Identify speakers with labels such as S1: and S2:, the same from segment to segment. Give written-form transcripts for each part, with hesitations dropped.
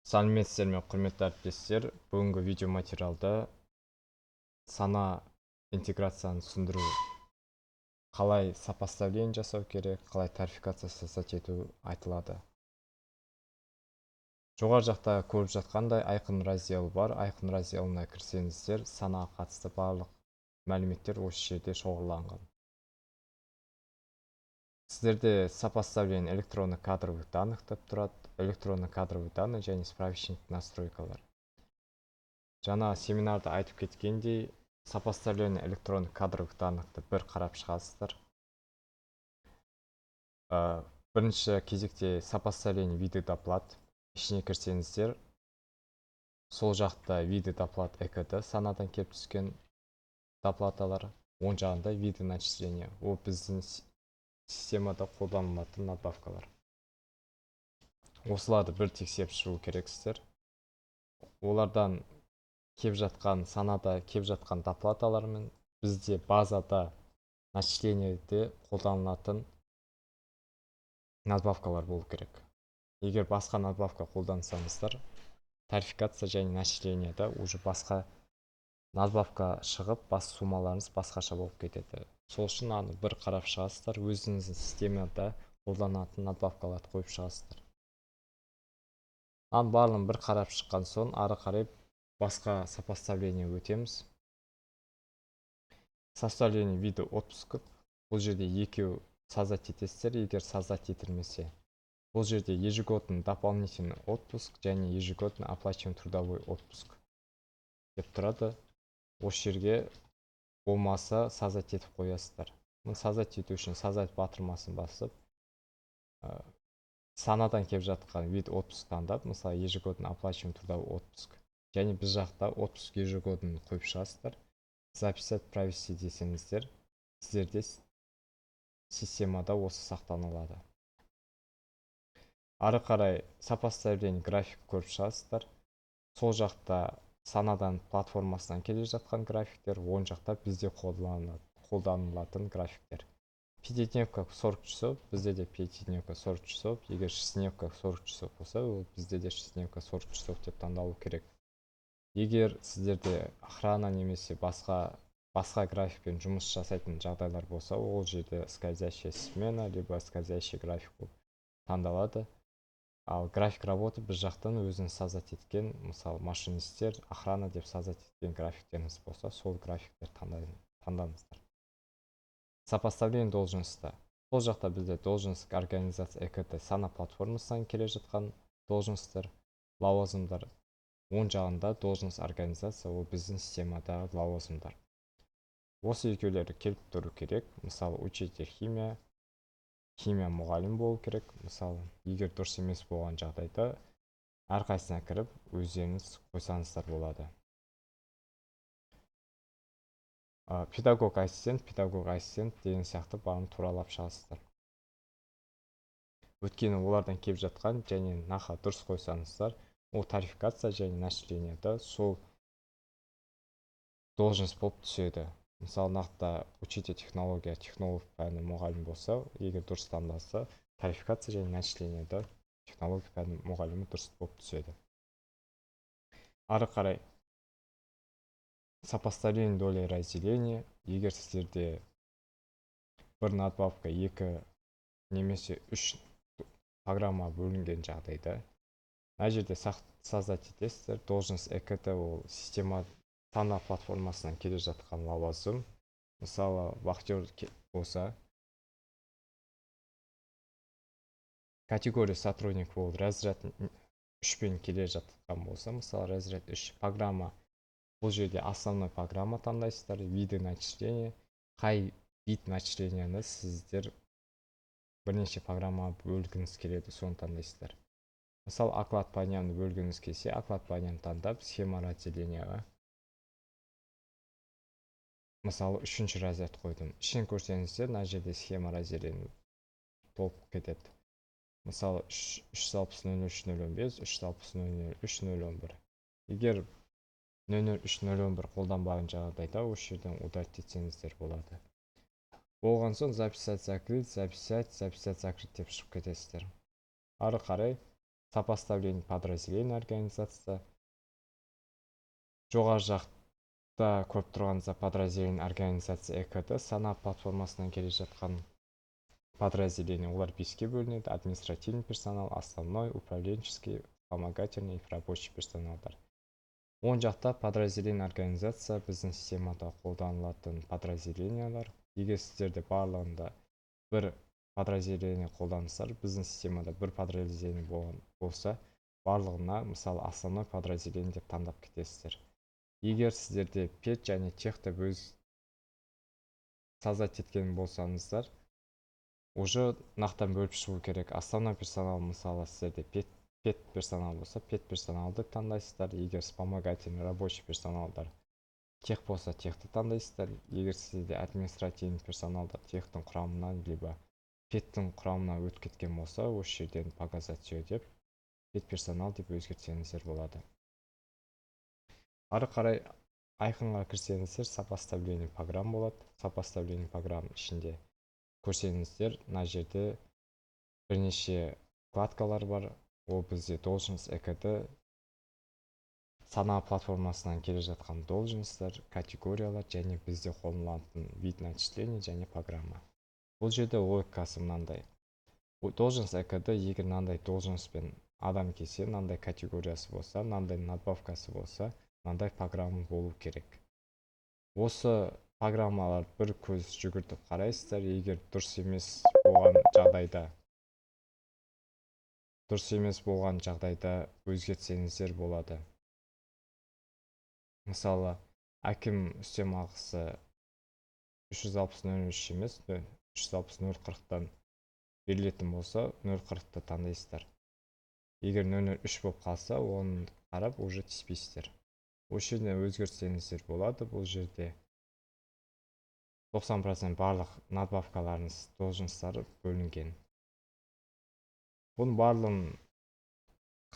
S1: Сәлеметсіздер ме, құрметті әріптестер. Бүгінгі видео материалда сана интеграцияны түсіндіру, қалай сопоставление жасау керек, қалай тарификация жасап ету айтылады. Жоғары жақта көріп жатқандай айқын раздел бар. Айқын разделіне кірсеңіздер, санаға қатысты барлық мәліметтер осы жерде шоғырланған. Сіздерде сопоставление электронный кадровых данных деп тұрады. Электронный кадровый данные және справочник настройкалар. Жаңа семинарда айтып кеткендей, сопоставление электронных кадровых даннықты бір қарап шығасыздар. Бірінші кезекте сопоставление виды доплат. Ішіне кірсеңіздер, сол жақта виды доплат ЭКТ санадан келіп түскен доплаталар, оң жағында виды начисления. Ол біздің системада қолданылатын надбавкалар. Осыларды бір тексеріп шығу керексіздер. Олардан кеп жатқан санада кеп жатқан доплаталар мен бізде базада начислениеде қолданылатын надбавкалар болу керек. Егер басқа надбавка қолдансаңыздар, тарификация және начисленияда уже басқа надбавка шығып, бас суммаларыңыз басқаша болып кетеді. Сол үшін аны бір қарап шығасыздар, өзіңіздің системада қолданатын надбавкаларды қойып шығасыздар. Аның барлығын бір қарап шыққан соң, ары қарай басқа сопоставление өтеміз. Составление вида отпуска. Бұл жерде екеу создать етесіздер. Егер создать етілмесе, бұл жерде ежегодный дополнительный отпуск және ежегодный оплачиваемый трудовой отпуск деп тұрады. Осы жерге болмаса создать етіп қоясыздар. Мұны создать ету үшін создать батырмасын басып, санадан келіп жатқан вид отпуск таңдап, мысалы ежегодный оплачиваемый трудовой отпуск. Және біз жақта отпуск ежегодный қойып шығасыздар. Записать провести десеңіздер, сіздерде системада осы сақтанылады. Ары қарай сопоставление график көріп шығасыздар. Сол жақта санадан платформасынан келе жатқан графиктер, оң жақта бізде қолданылатын графиктер. Пятидневка 40 часов, бізде де пятидневка 40 часов. Егер шестидневка 40 часов болса, ол бізде де шестидневка 40 часов деп таңдалу керек. Егер сіздерде охрана немесе басқа графикпен жұмыс жасайтын жағдайлар болса, ол жерде скользящая смена, либо скользящий график таңдалады. Ал график работы біз жақтан өзінің создать еткен, мысалы машинистер, охрана деп создать еткен графиктеріңіз болса, сол графиктер таңдаңыздар. Сопоставление должностьта. Сол жақта бізде должность организация ЭКТ сана платформасынан келе жатқан должностьтар, лауазымдар. Оң жағында должность организация, ол біздің системадағы лауазымдар. Осы екеулері келіп тұру керек. Мысалы, учитель химия мұғалім болу керек. Мысалы, егер дұрыс емес болған жағдайда әрқайсысына кіріп, өздеріңіз қойсаңыздар болады. Педагог ассистент деген сияқты бағын туралап шығасыздар. Өйткені олардан келіп жатқан және нақты дұрыс қойсаңыздар, ол тарификация және начисленияда сол должность болып түседі. Мысалы, нақты учитель технология, технолог пәні мұғалім болса, егер дұрыс таңдалса, тарификация және начисленияда технология пәні мұғалімі дұрыс болып түседі. Ары қарай сопоставление доли разделения. Егер сіздерде бір надбавка 2 немесе 3 программа бөлінген жағдайда, мына жерде создать етесіздер. Должность ЭКТ ол система сана платформасынан келе жатқан лауазым. Мысалы, вахтер болса, категория сотрудник ол разряд 3-пен келе жатқан болса, мысалы, разряд 3 программа. Бұл жерде основной программа таңдайсыздар, виды начисления. Қай вид начисленияны сіздер бірнеше программа бөлгіңіз келеді, соны таңдайсыздар. Мысалы, оклад по дням бөлгіңіз келсе, оклад по дням таңдап, схема разделенияға. Мысалы, 3-ші разряд қойдым. Ішін көрсеңіздер, мына жерде схема разделения толып кетеді. Мысалы, 360-03-015, 360-03-011. Егер 003-011 қолданбаған жағдайда осы жерден удалить етсеңіздер болады. Болған соң записать закрыть, записать закрыть деп шығып кетесіздер. Ары қарай сопоставление подразделений организация. Жоғары жақта көріп тұрғаныңызда подразделение организация экд сана платформасынан келе жатқан подразделение. Олар 5-ке бөлінеді: административный персонал, основной, управленческий, вспомогательный и рабочий персоналдар. Оң жақта подразделение организация біздің системада қолданылатын подразделениялар. Егер сіздерде барлығында бір подразделение қолданыстар, біздің системада бір подразделение болса, барлығына мысалы основной подразделение деп таңдап кетесіздер. Егер сіздерде пет және тех деп өз создать еткен болсаңыздар, уже нақтан бөліп шығу керек. Основной персонал мысалы сіздерде пет персонал болса, пет персоналды таңдайсыздар. Егер вспомогательный рабочий персоналдар тех болса, техті таңдайсыздар. Егер сізде административный персоналдар техтің құрамынан либо петтің құрамына өтіп кеткен болса, осы жерден показать все деп пет персонал деп өзгертсеңіздер болады. Ары қарай айқынға кірсеңіздер, сопоставление программ болады. Сопоставление программ ішінде көрсеңіздер, мына жерде бірнеше вкладкалар бар. Ол бізде должность экд сана платформасынан келе жатқан должностьтар, категориялар және бізде қолданылатын вид начисления және программа. Бұл жерде логикасы мынандай. Должность экд егер мынандай должностьпен адам келсе, мынандай категориясы болса, мынандай надбавкасы болса, мынандай программа болу керек. Осы программалар бір көз жүгіртіп қарайсыздар. Егер дұрыс емес болған жағдайда өзгертсеңіздер болады. Мысалы, әкім үстемақысы 360.03 емес, 360.040-тан берілетін болса, 0.40-ты таңдайсыздар. Егер 0.03 болып қалса, оны қарап уже тиіспейсіздер. Осы жерден өзгертсеңіздер болады. Бұл жерде 90% барлық надбавкаларыңыз должностьтары бөлінген. Бұның барлығын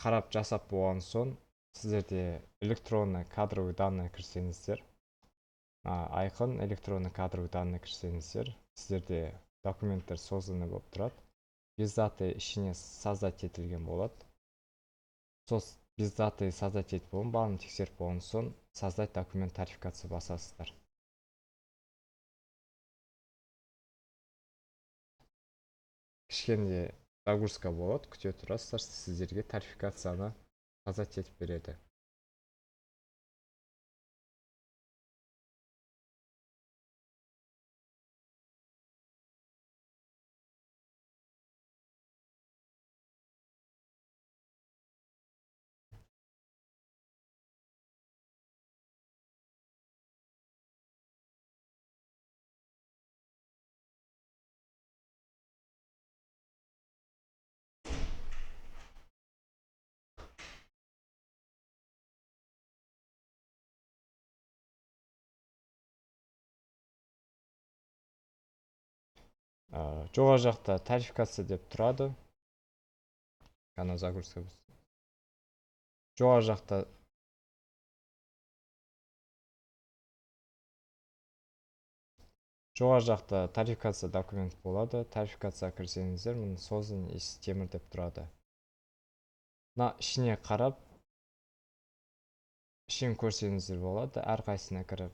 S1: қарап жасап болған соң, сіздерде электронный кадровый данные кірсеңіздер, айқын электронный кадровый данные кірсеңіздер, сіздерде документтер созданы болып тұрады. Без даты ішіне создать етілген болады. Сол без даты создать етіп болған, барын тексеріп болған соң, создать документ тарификация басасыздар. Кішкене загрузка болады, күте тұрасыздар, сіздерге тарификацияны создать етіп береді. Жоғары жақта тарификация деп тұрады. Ғана загрузка біз. Жоғары жақта тарификация документ болады. Тарификация кірсеңіздер, мұны созын из темір деп тұрады. Ішіне қарап, ішін көрсеңіздер болады. Әрқайсына кіріп,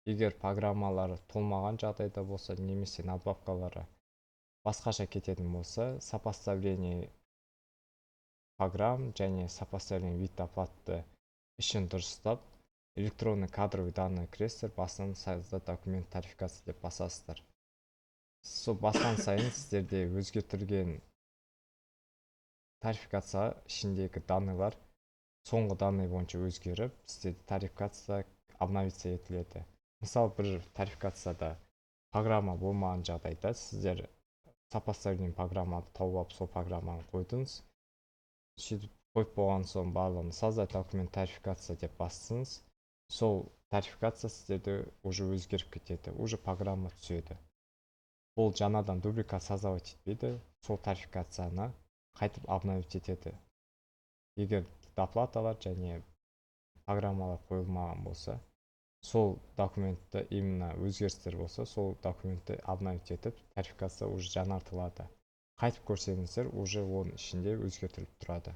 S1: егер программалары толмаған жағдайда болса, немесе надбавкалары басқаша кететін болса, сопоставление программ және сопоставление вид оплаты ішін дұрыстап, электронный кадровый данные кіресіздер, басынан создать документ тарификация деп басасыздар. Сол басқан сайын сіздерде өзгертілген тарификация ішіндегі данныйлар соңғы данный бойынша өзгеріп, сіздерде тарификация обновиться етіледі. Мысалы, бір тарификацияда программа болмаған жағдайда сіздер сопоставление программаны тауып алып, сол программаны қойдыңыз. Сөйтіп қойып болған соң барлығын создать документ тарификация деп бастыңыз. Сол тарификация сіздерде уже өзгеріп кетеді, уже программа түседі. Бұл жаңадан дубликат создавать етпейді, сол тарификацияны қайтып обновить етеді. Егер доплаталар және программалар қойылмаған болса, сол документті именно өзгерістер болса, сол документті обновить етіп, тарификация уже жаңартылады. Қайтып көрсеңіздер, уже оның ішінде өзгертіліп тұрады.